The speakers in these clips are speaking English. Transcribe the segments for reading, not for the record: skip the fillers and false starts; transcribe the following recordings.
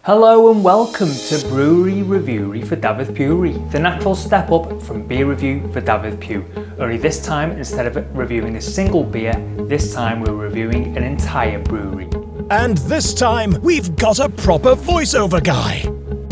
Hello and welcome to Brewery Reviewery for Dafydd Puwery, the natural step up from beer review for Dafydd Puw. Only this time, instead of reviewing a single beer, this time we're reviewing an entire brewery. And this time, we've got a proper voiceover guy.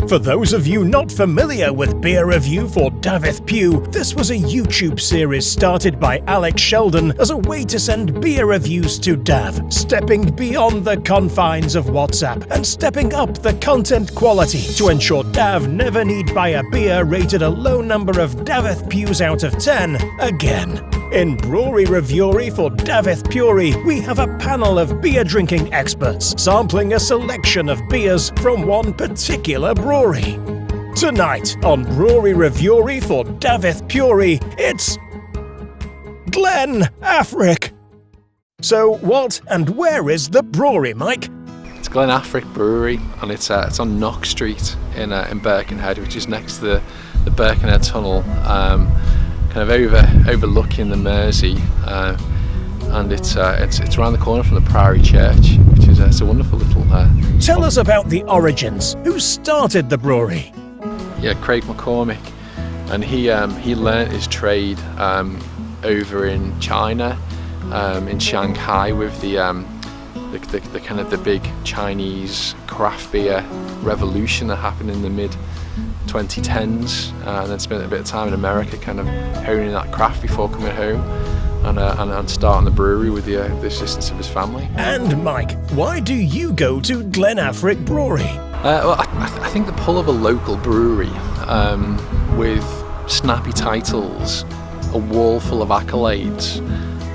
For those of you not familiar with beer review for Dafydd Puw, this was a YouTube series started by Alex Sheldon as a way to send beer reviews to Dav, stepping beyond the confines of WhatsApp and stepping up the content quality to ensure Dav never need buy a beer rated a low number of Dafydd Puws out of 10 again. In Brewery Reviewery for Dafydd Puwery, we have a panel of beer drinking experts sampling a selection of beers from one particular brewery. Tonight on Brewery Reviewery for Dafydd Puwery, it's Glen Affric. So what and where is the brewery, Mike? It's Glen Affric Brewery, and it's on Knock Street in Birkenhead, which is next to the Birkenhead tunnel. Kind of overlooking the Mersey, and it's around the corner from the Priory Church, which is it's a wonderful little. Tell us about the origins. Who started the brewery? Yeah, Craig McCormick, and he learnt his trade over in China, in Shanghai, with the kind of the big Chinese craft beer revolution that happened in the mid 2010s, and then spent a bit of time in America kind of honing that craft before coming home and starting the brewery with the assistance of his family. And Mike, why do you go to Glen Affric Brewery? Well, I think the pull of a local brewery with snappy titles, a wall full of accolades,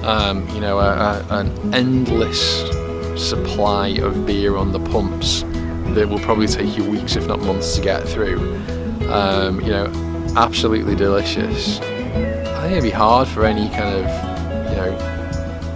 an endless supply of beer on the pumps that will probably take you weeks, if not months, to get through. Absolutely delicious. I think it'd be hard for any kind of,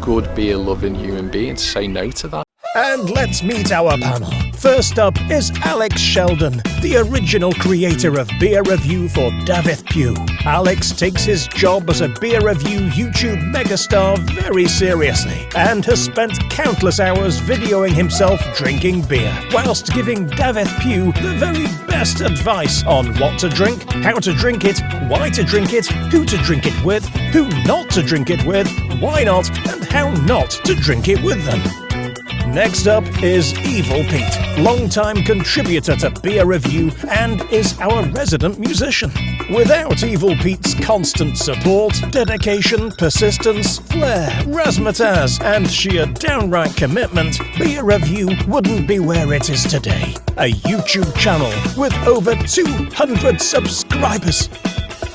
good beer loving human being to say no to that. And let's meet our panel. First up is Alex Sheldon, the original creator of beer review for Dafydd Puw. Alex takes his job as a beer review YouTube megastar very seriously and has spent countless hours videoing himself drinking beer, whilst giving Dafydd Puw the very best advice on what to drink, how to drink it, why to drink it, who to drink it with, who not to drink it with, why not, and how not to drink it with them. Next up is Evil Pete, longtime contributor to Beer Review and is our resident musician. Without Evil Pete's constant support, dedication, persistence, flair, razzmatazz, and sheer downright commitment, Beer Review wouldn't be where it is today. A YouTube channel with over 200 subscribers.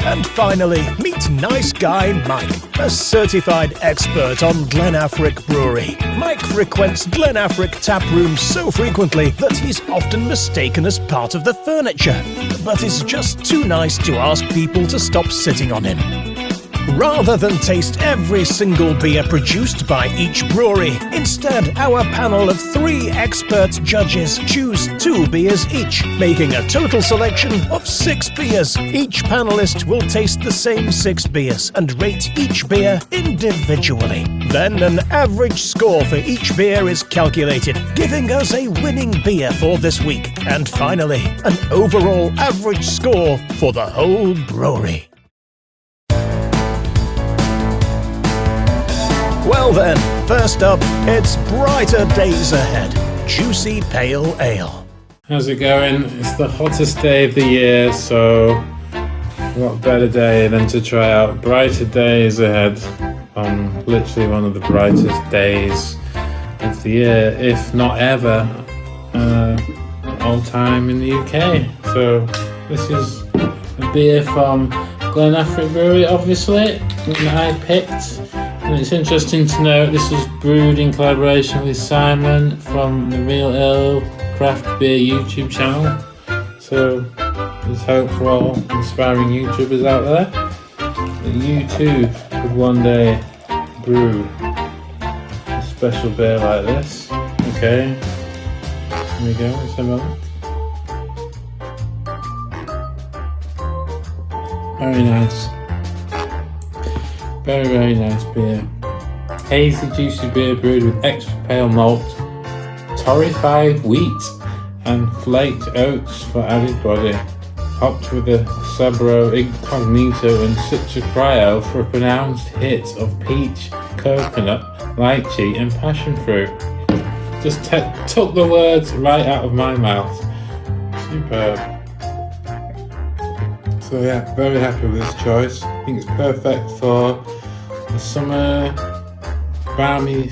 And finally, meet nice guy Mike, a certified expert on Glen Affric Brewery. Mike frequents Glen Affric tap rooms so frequently that he's often mistaken as part of the furniture, but is just too nice to ask people to stop sitting on him. Rather than taste every single beer produced by each brewery, instead our panel of 3 expert judges choose 2 beers each, making a total selection of 6 beers. Each panelist will taste the same 6 beers and rate each beer individually. Then an average score for each beer is calculated, giving us a winning beer for this week. And finally, an overall average score for the whole brewery. Well then, first up, it's Brighter Days Ahead, Juicy Pale Ale. How's it going? It's the hottest day of the year, so what better day than to try out Brighter Days Ahead on literally one of the brightest days of the year, if not ever, all time in the UK. So this is a beer from Glen Affric Brewery, obviously, that I picked. And it's interesting to note this was brewed in collaboration with Simon from the Real Ale Craft Beer YouTube channel. So there's hope for all inspiring YouTubers out there that you too could one day brew a special beer like this. Okay, here we go, let's have a look. Very nice. Very, very nice beer. Hazy, juicy beer brewed with extra pale malt, torrefied wheat, and flaked oats for added body. Hopped with a Sabro Incognito and Citra Cryo for a pronounced hit of peach, coconut, lychee and passion fruit. Just took the words right out of my mouth. Superb. So yeah, very happy with this choice. I think it's perfect for the summer, balmy,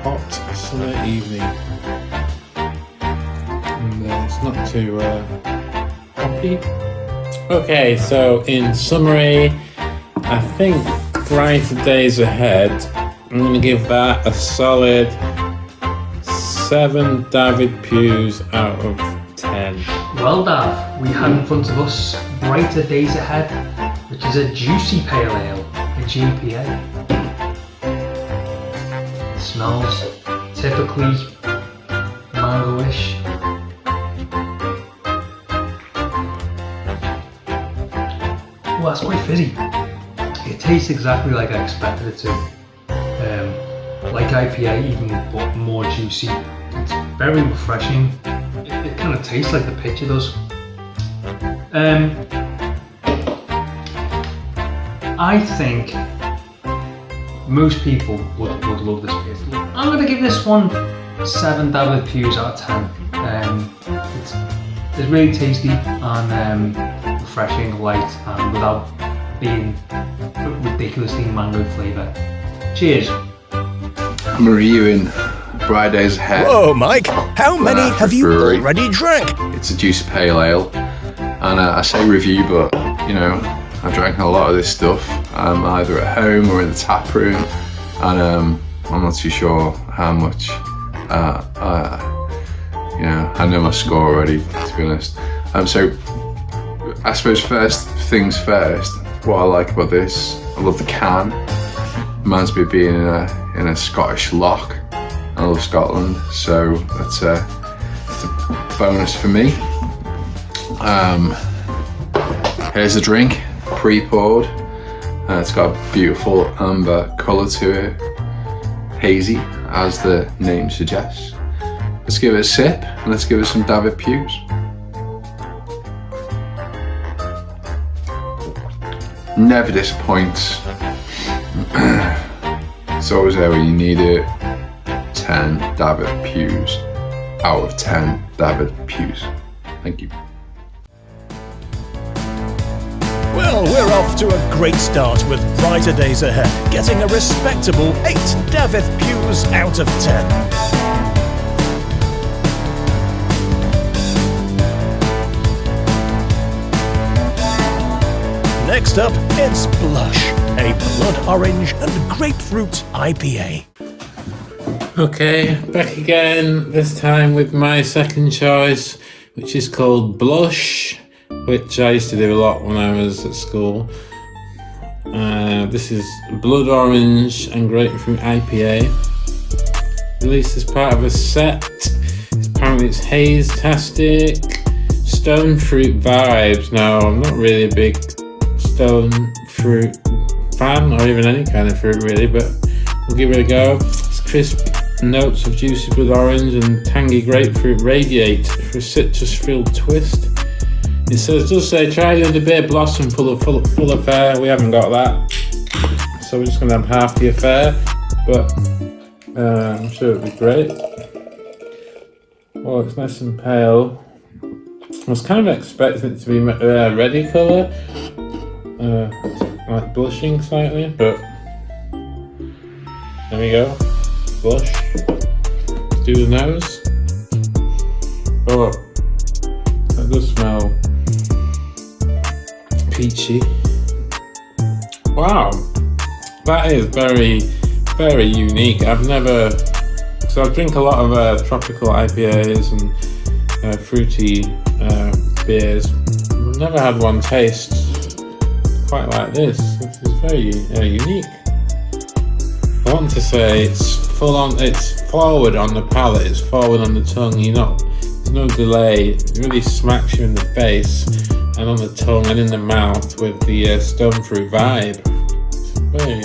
hot summer evening. And it's not too hoppy. Okay, so in summary, I think Brighter Days Ahead, I'm going to give that a solid 7 Dafydd Puws out of 10. Well, Dav, we have in front of us Brighter Days Ahead, which is a juicy pale ale, a GPA. It smells typically mango-ish. Well, that's quite fizzy. It tastes exactly like I expected it to. Like IPA, even but more juicy. It's very refreshing. It kind of tastes like the picture does. I think most people would love this beer. I'm going to give this one 7 Dafydd Puws out of 10. It's really tasty and refreshing, light, and without being ridiculously mango flavour. Cheers. I'm reviewing Brighter Days Ahead. Whoa, Mike, how many have you Brewery. already drank? It's a juicy pale ale, and I say review, but you know, I've drank a lot of this stuff, either at home or in the tap room, and I'm not too sure how much. You know, I know my score already, to be honest. So I suppose first things first. What I like about this, I love the can. Reminds me of being in a Scottish loch. I love Scotland, so that's a bonus for me. Here's the drink, pre-poured. It's got a beautiful amber colour to it, hazy, as the name suggests. Let's give it a sip, and let's give it some Dafydd Puws. Never disappoints. It's always there when you need it. 10 Dafydd Puws out of 10 Dafydd Puws. Thank you. Well, we're off to a great start with Brighter Days Ahead, getting a respectable 8 Dafydd Puws out of 10. Next up, it's Blush, a blood orange and grapefruit IPA. Okay, back again, this time with my second choice, which is called Blush, which I used to do a lot when I was at school. This is blood orange and grapefruit IPA, released as part of a set. Apparently it's haze-tastic, stone fruit vibes. Now, I'm not really a big stone fruit fan, or even any kind of fruit really, but we'll give it a go. It's crisp notes of juicy blood orange and tangy grapefruit radiate for a citrus-filled twist. It does say try the beer blossom full affair. We haven't got that, so we're just going to have half the affair, but I'm sure it'll be great. Oh, it's nice and pale. I was kind of expecting it to be reddy colour, like blushing slightly, but there we go. Blush. Let's do the nose. Oh, that does smell peachy. Wow, that is very, very unique. I drink a lot of tropical IPAs and fruity beers. I've never had one taste quite like this. This is very unique. I want to say it's full on. It's forward on the palate. It's forward on the tongue. There's no delay. It really smacks you in the face and on the tongue and in the mouth with the stone fruit vibe. It's very,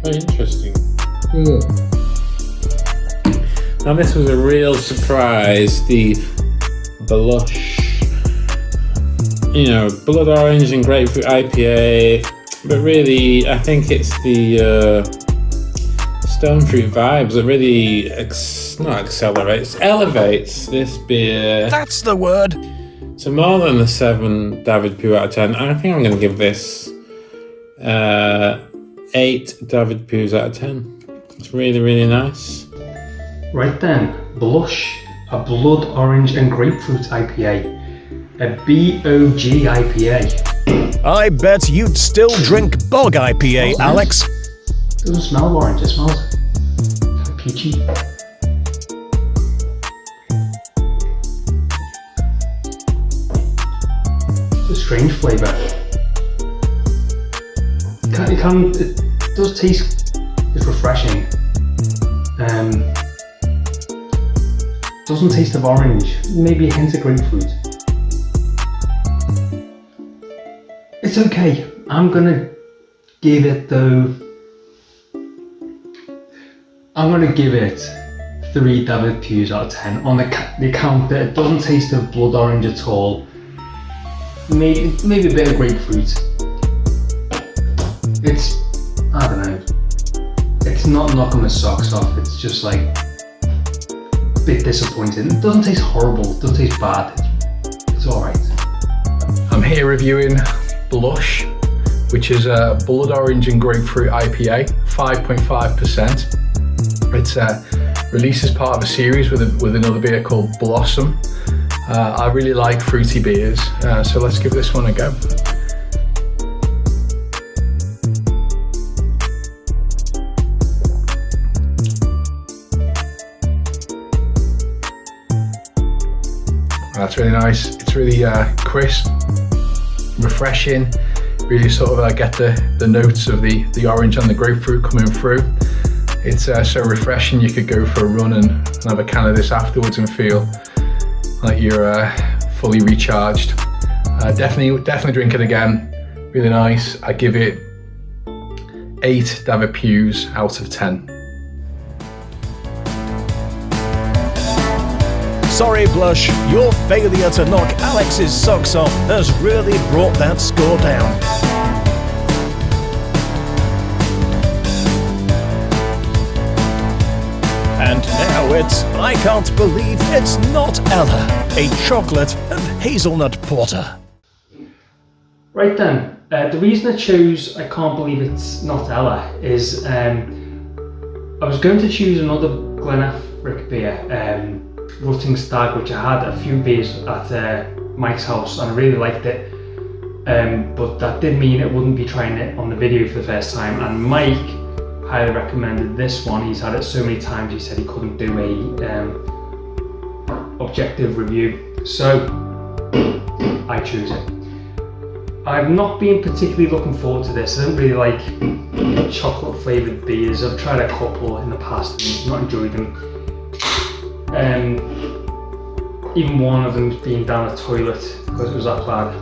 very interesting. Now this was a real surprise. The Blush. You know, blood orange and grapefruit IPA, but really, I think it's the stone fruit vibes that really elevates this beer. That's the word. So more than a 7 Dafydd Puw out of 10. I think I'm going to give this 8 Dafydd Puws out of 10. It's really, really nice. Right then, Blush, a blood orange and grapefruit IPA. A BOG IPA. I bet you'd still drink Bog IPA, Alex. Doesn't smell of orange, it smells peachy. It's a strange flavour. It does taste, it's refreshing. Doesn't taste of orange, maybe a hint of grapefruit. It's okay. I'm gonna give it 3 Dafydd Puws out of 10 on the account that it doesn't taste of blood orange at all. Maybe a bit of grapefruit. It's, I don't know. It's not knocking my socks off. It's just like a bit disappointing. It doesn't taste horrible. It doesn't taste bad. It's alright. I'm here reviewing Blush, which is a blood orange and grapefruit IPA, 5.5%. It's released as part of a series with another beer called Blossom. I really like fruity beers, so let's give this one a go. That's really nice. It's really crisp, refreshing. Really sort of get the notes of the orange and the grapefruit coming through. It's so refreshing. You could go for a run and have a can of this afterwards and feel like you're fully recharged. Definitely drink it again. Really nice. I give it 8 Dafydd Puws out of 10. Sorry, Blush, your failure to knock Alex's socks off has really brought that score down. And now it's I Can't Believe It's Not Ella, a chocolate and hazelnut porter. Right then, the reason I chose I Can't Believe It's Not Ella is I was going to choose another Glen Affric beer, Rutting Stag, which I had a few beers at Mike's house and I really liked it, but that did mean it wouldn't be trying it on the video for the first time, and Mike highly recommended this one. He's had it so many times he said he couldn't do a objective review, so I choose it. I've not been particularly looking forward to this. I don't really like chocolate flavoured beers. I've tried a couple in the past and not enjoyed them. Even one of them being down the toilet because it was that bad.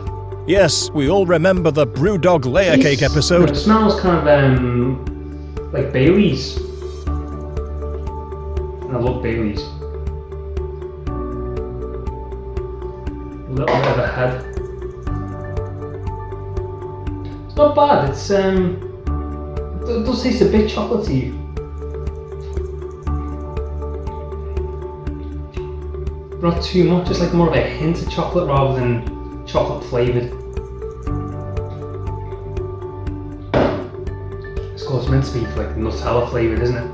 Yes, we all remember the Brewdog layer cake episode. It smells kind of like Baileys. And I love Baileys. A little bit of a head. It's not bad. It's it does taste a bit chocolatey. Not too much, just like more of a hint of chocolate rather than chocolate flavoured. It's course meant to be like Nutella flavoured, isn't it?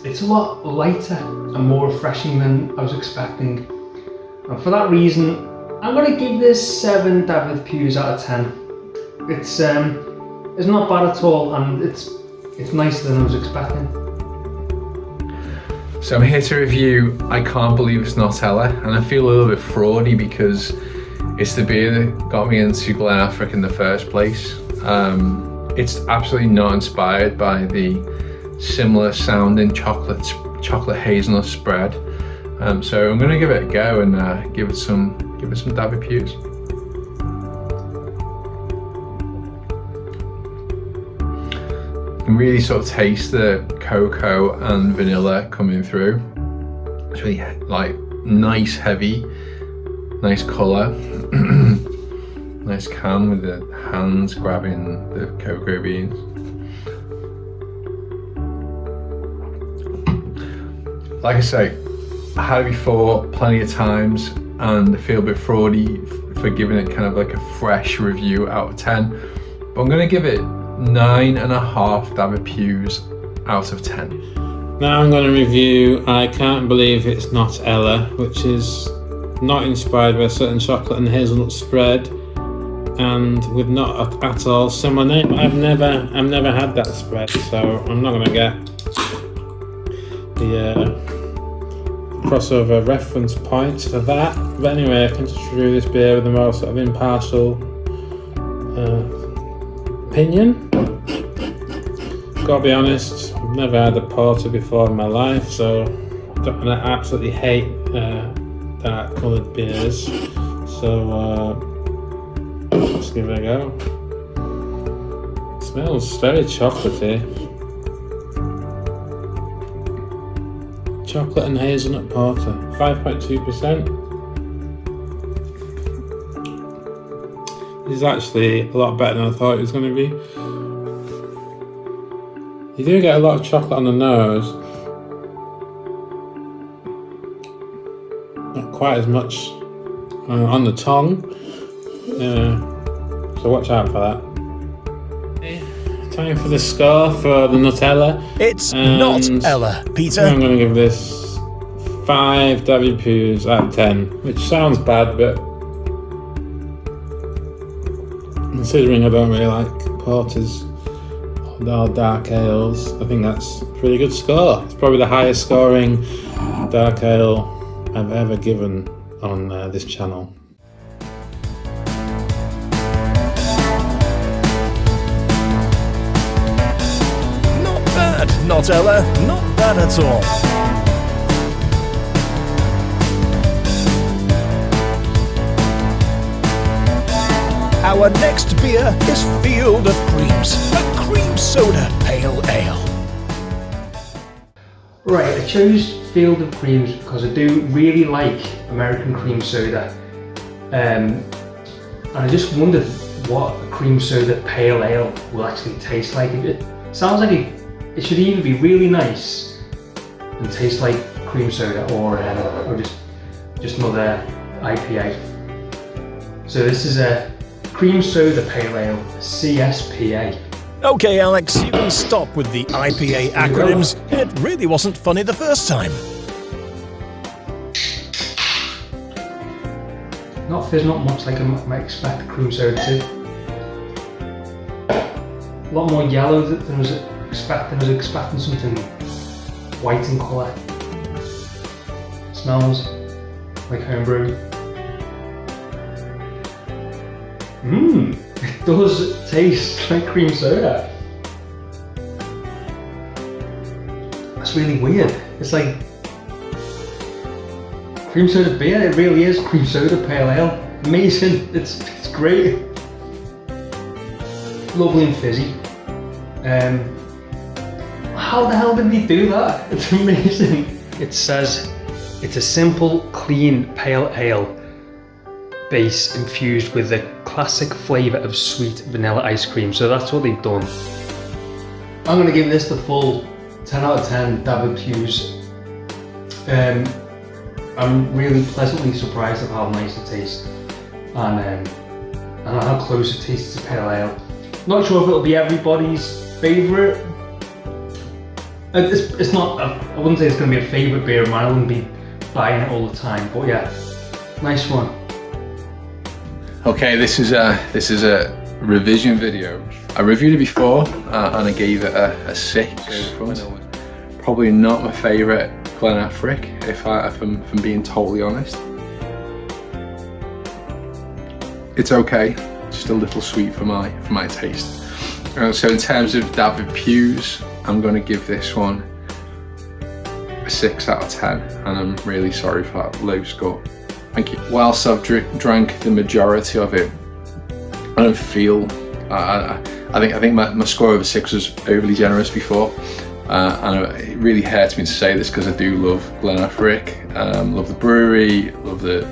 It's a lot lighter and more refreshing than I was expecting. And for that reason, I'm going to give this 7 Dafydd Puws out of 10. It's not bad at all, and it's nicer than I was expecting. So I'm here to review I Can't Believe It's Not Ella, and I feel a little bit fraudy because it's the beer that got me into Glen Affric in the first place. It's absolutely not inspired by the similar sounding chocolate hazelnut spread. So I'm going to give it a go and give it some Dafydd Puws. can really sort of taste the cocoa and vanilla coming through. It's really like nice, heavy, nice colour. Nice can with the hands grabbing the cocoa beans. Like I say, I had it before plenty of times and I feel a bit fraudy for giving it kind of like a fresh review out of 10. But I'm gonna give it 9.5 Dafydd Puws out of 10. Now I'm going to review I Can't Believe It's Not Ella, which is not inspired by a certain chocolate and hazelnut spread, and with not at all similar name. I've never had that spread, so I'm not going to get the crossover reference points for that. But anyway, I can just review this beer with a more sort of impartial opinion. Gotta be honest, I've never had a porter before in my life, so I absolutely hate dark coloured beers. So let's give it a go. It smells very chocolatey. Chocolate and hazelnut porter, 5.2%. This is actually a lot better than I thought it was going to be. You do get a lot of chocolate on the nose. Not quite as much on the tongue. So watch out for that. Time for the score for the Nutella. It's not Ella, Peter. I'm going to give this 5 Dafydd Puws out of 10, which sounds bad, but considering I don't really like porters or dark ales, I think that's a pretty good score. It's probably the highest scoring dark ale I've ever given on this channel. Not bad, not Ella, not bad at all. Our next beer is Field of Creams, a cream soda pale ale. Right, I chose Field of Creams because I do really like American cream soda. And I just wondered what a cream soda pale ale will actually taste like. It sounds like it should either be really nice and taste like cream soda or just another IPA. So this is a cream soda pale ale, CSPA. Okay, Alex, you can stop with the IPA acronyms. It really wasn't funny the first time. There's not much like I might expect cream soda to. A lot more yellow than I was expecting. I was expecting something white in colour. Smells like homebrew. It does taste like cream soda. That's really weird. It's like cream soda beer. It really is cream soda pale ale. Amazing. It's great. Lovely and fizzy. How the hell did they do that? It's amazing. It says it's a simple, clean pale ale base infused with the classic flavour of sweet vanilla ice cream. So that's what they've done. I'm going to give this the full 10 out of 10 Dafydd Puws. I'm really pleasantly surprised at how nice it tastes and how close it tastes to pale ale. Not sure if it'll be everybody's favourite. It's not, I wouldn't say it's going to be a favourite beer of mine. I wouldn't be buying it all the time, but yeah, nice one. Okay, this is a revision video. I reviewed it before and I gave it a 6. Probably not my favourite Glen Affric, if I'm being totally honest. It's okay, just a little sweet for my taste. So in terms of Dafydd Puws, I'm going to give this one a 6 out of 10, and I'm really sorry for that low score. Thank you. Whilst I've drank the majority of it, I don't feel I think my score over 6 was overly generous before, and it really hurts me to say this because I do love Glen Affric, love the brewery, love the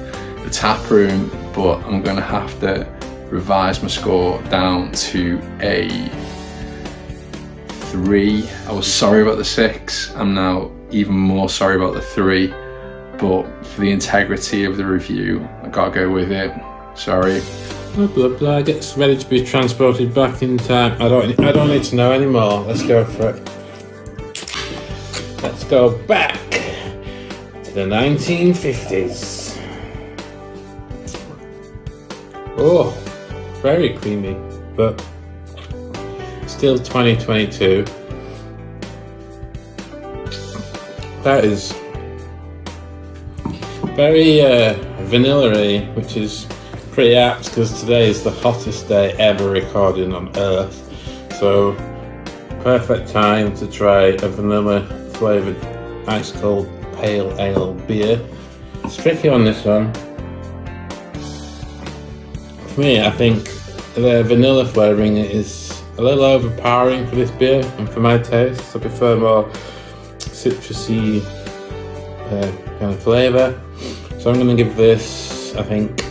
tap room, but I'm going to have to revise my score down to a 3. I was sorry about the 6. I'm now even more sorry about the 3, but for the integrity of the review, I gotta go with it. Sorry. Blah blah blah. Gets ready to be transported back in time. I don't need to know anymore. Let's go for it. Let's go back to the 1950s. Oh, very creamy, but still 2022. That is very vanilla-y, which is pretty apt because today is the hottest day ever recorded on Earth. So, perfect time to try a vanilla-flavoured ice-cold pale ale beer. It's tricky on this one. For me, I think the vanilla flavouring is a little overpowering for this beer and for my taste. I prefer more citrusy kind of flavour. So I'm going to give this, I think,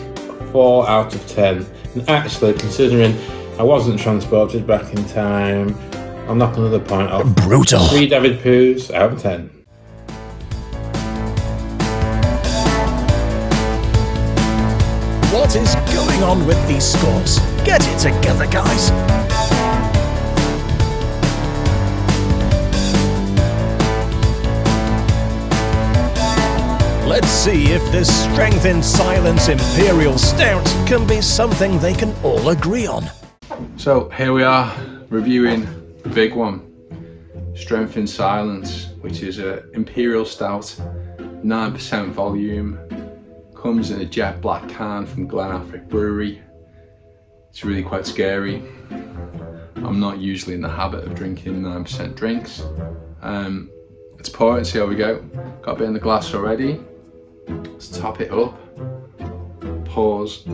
4 out of 10. And actually, considering I wasn't transported back in time, I'm knocking another point off. Brutal. 3 Dafydd Puws out of 10. What is going on with these scores? Get it together, guys. Let's see if this Strength in Silence Imperial Stout can be something they can all agree on. So here we are reviewing the big one, Strength in Silence, which is a Imperial Stout, 9% volume, comes in a jet black can from Glen Affric Brewery. It's really quite scary. I'm not usually in the habit of drinking 9% drinks. Let's pour it and see how we go. Got a bit in the glass already. Let's top it up. Pours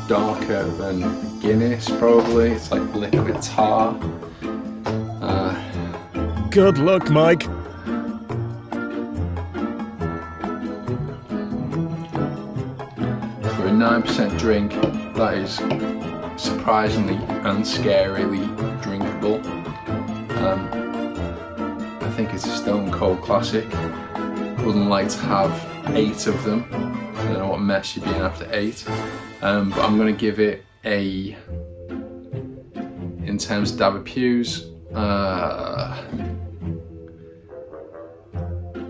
darker than Guinness probably. It's like liquid tar. Good luck, Mike. For a 9% drink, that is surprisingly and scarily drinkable. I think it's a stone cold classic. Wouldn't like to have 8 of them. I don't know what mess you'd be in after 8. But I'm going to give it a, in terms of Dafydd Puws,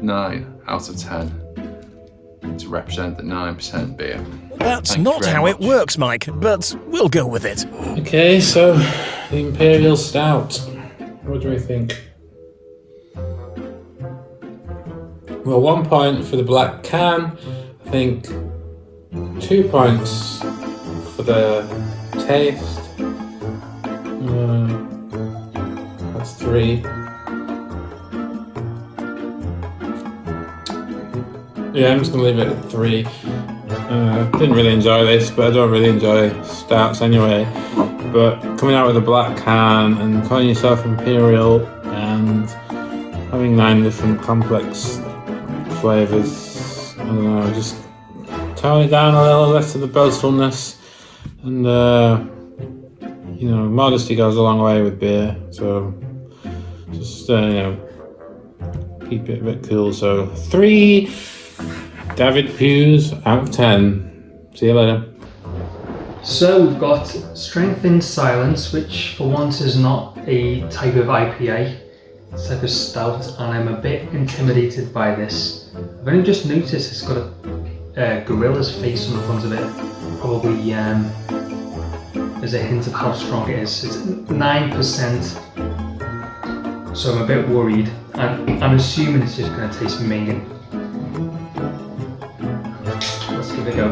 9 out of 10 to represent the 9% beer. That's Thank you not very how much. it works, Mike, but we'll go with it. Okay, so the Imperial Stout. What do we think? Well, 1 point for the black can. I think 2 points for the taste. That's 3. Yeah, I'm just gonna leave it at 3. Didn't really enjoy this, but I don't really enjoy stouts anyway. But coming out with a black can and calling yourself Imperial and having 9 different complex flavours, I don't know, just tone it down a little, less of the boastfulness, and you know, modesty goes a long way with beer, so just you know, keep it a bit cool. So 3 Dafydd Puws out of 10. See you later. So we've got Strength in Silence, which for once is not a type of IPA, it's like a stout, and I'm a bit intimidated by this. I've only just noticed it's got a gorilla's face on the front of it. Probably there's a hint of how strong it is. It's 9%, so I'm a bit worried. I'm assuming it's just going to taste minging. Let's give it a go.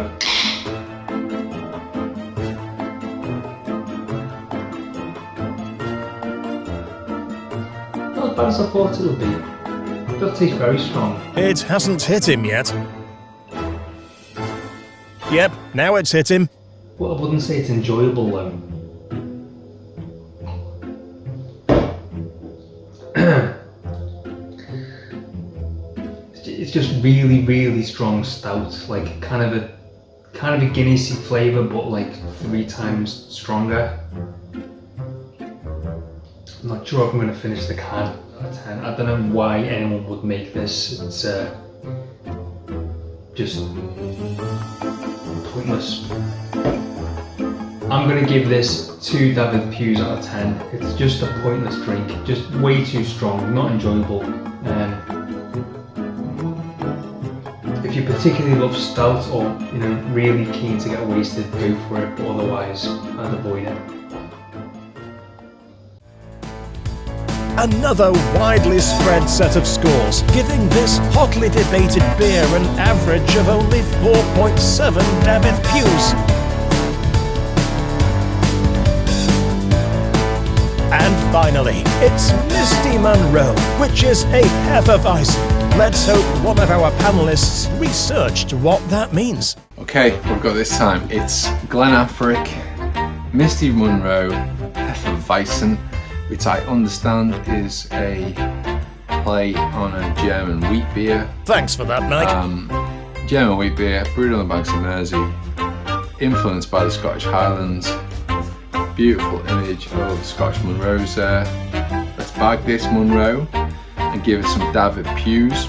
Not as bad as I thought it would be. It does taste very strong. It hasn't hit him yet. Yep, now it's hit him. But I wouldn't say it's enjoyable though. It's just really, really strong stout, like kind of a Guinnessy flavour, but like 3 times stronger. I'm not sure if I'm going to finish the can out of 10. I don't know why anyone would make this. It's just pointless. I'm going to give this 2 Dafydd Puws out of 10. It's just a pointless drink, just way too strong, not enjoyable. If you particularly love stout or really keen to get wasted, go for it, but otherwise I'd avoid it. Another widely spread set of scores, giving this hotly debated beer an average of only 4.7 Dafydd Puws. And finally, it's Misty Munro, which is a Hefeweizen. Let's hope one of our panellists researched what that means. Okay, we've got this time. It's Glen Affric, Misty Munro, Hefeweizen, which I understand is a play on a German wheat beer. Thanks for that, Mike. German wheat beer, brewed on the banks of Mersey, influenced by the Scottish Highlands. Beautiful image of the Scottish Munros there. Let's bag this Munro and give it some Dafydd Puws.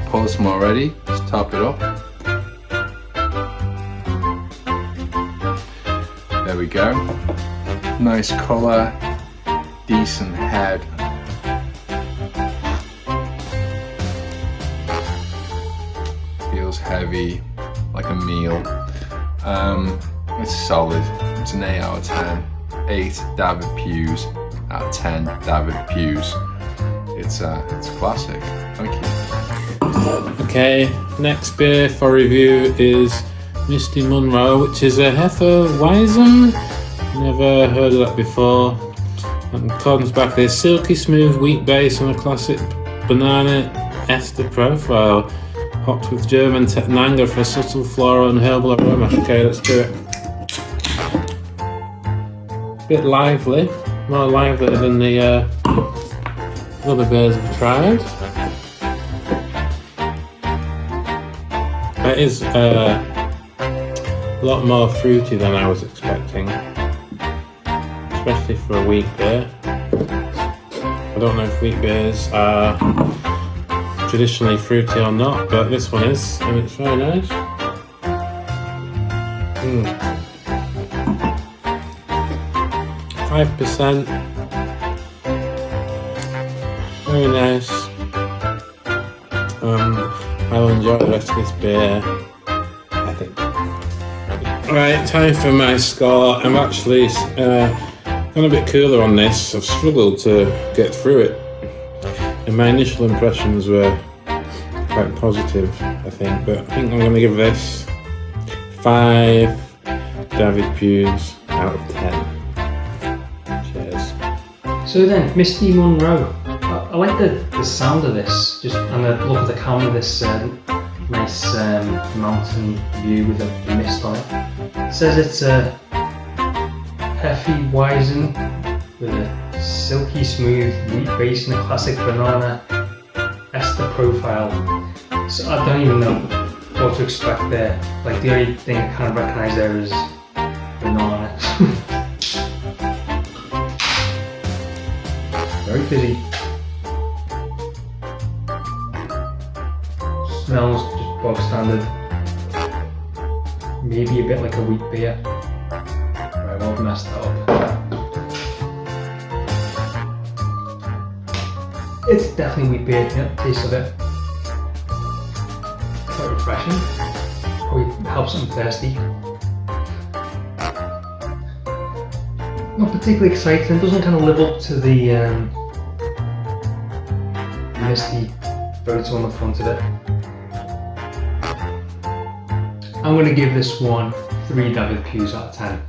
Pour some already, let's top it up. There we go. Nice colour, decent head. Feels heavy, like a meal. It's solid. It's an 8 out of 10. 8 Dafydd Puws out of 10 Dafydd Puws. It's a classic. Thank you. Okay, next beer for review is Misty Munro, which is a Hefeweizen. Never heard of that before. And comes back a silky smooth wheat base on a classic banana ester profile. Hopped with German Tettnanger for subtle floral and herbal aroma. Okay, let's do it. Bit lively, more lively than the other beers I've tried. It is a lot more fruity than I was expecting, especially for a wheat beer. I don't know if wheat beers are traditionally fruity or not, but this one is, and it's very nice. 5%. Very nice. I'll enjoy the rest of this beer, I think. Right, time for my score. I'm actually gone a bit cooler on this. I've struggled to get through it. And my initial impressions were quite positive, I think. But I think I'm going to give this 5 Dafydd Puws out of 10. Cheers. So then, Misty Munro. I like the sound of this, just and the look of the camera, this nice mountain view with the mist on it. It says it's a Hefeweizen with a silky smooth wheat base and a classic banana ester profile. So I don't even know what to expect there. Like the only thing I kind of recognise there is banana. Very fizzy. Smells just bog standard. Maybe a bit like a wheat beer. Right, well, I've messed that up. It's definitely wheat beer, yeah, taste of it. Quite refreshing. Probably helps I'm thirsty. Not particularly exciting, it doesn't kind of live up to the misty photo on the front of it. I'm going to give this one 3 Dafydd Puws out of 10.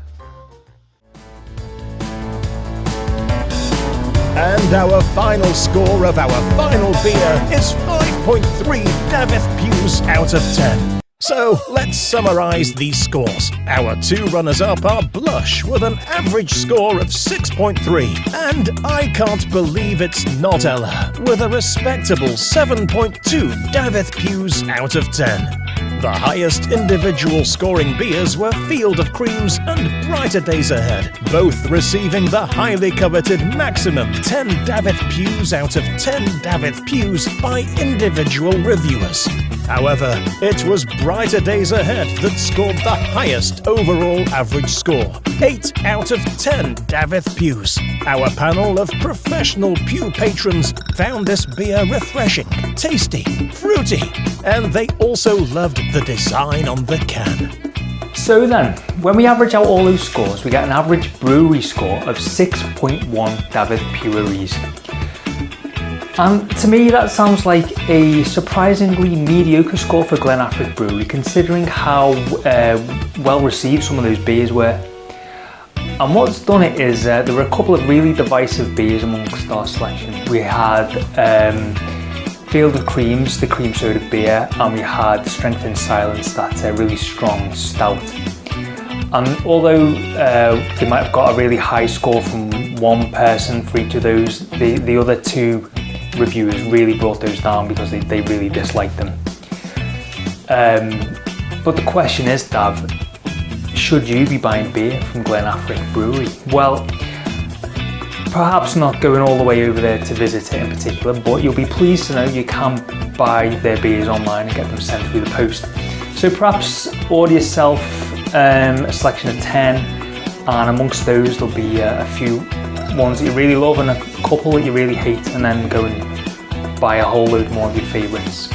And our final score of our final beer is 5.3 Dafydd Puws out of 10. So let's summarise these scores. Our two runners-up are Blush with an average score of 6.3, and I Can't Believe It's Not Ella with a respectable 7.2 Dafydd Puws out of 10. The highest individual scoring beers were Field of Creams and Brighter Days Ahead, both receiving the highly coveted maximum 10 Dafydd Puws out of 10 Dafydd Puws by individual reviewers. However, it was Brighter Days Ahead that scored the highest overall average score, 8 out of 10 Dafydd Puws. Our panel of professional Pew patrons found this beer refreshing, tasty, fruity, and they also loved the design on the can. So then, when we average out all those scores, we get an average brewery score of 6.1 Dafydd Puweries. And to me that sounds like a surprisingly mediocre score for Glen Affric Brewery, considering how well received some of those beers were. And what's done it is there were a couple of really divisive beers amongst our selection. We had Field of Creams, the cream soda beer, and we had Strength in Silence, that really strong stout. And although they might have got a really high score from one person for each of those, the other two reviewers really brought those down because they really disliked them. But the question is, Dav, should you be buying beer from Glen Affric Brewery? Well, perhaps not going all the way over there to visit it in particular, but you'll be pleased to know you can buy their beers online and get them sent through the post. So perhaps order yourself a selection of 10, and amongst those there'll be a few ones that you really love and a couple that you really hate, and then go and buy a whole load more of your favourites.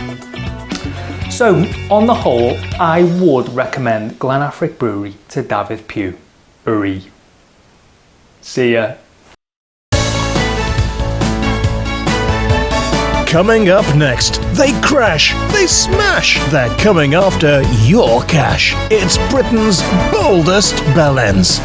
So on the whole, I would recommend Glen Affric Brewery to Dafydd Puwery. See ya. Coming up next, they crash, they smash, they're coming after your cash. It's Britain's boldest bellends.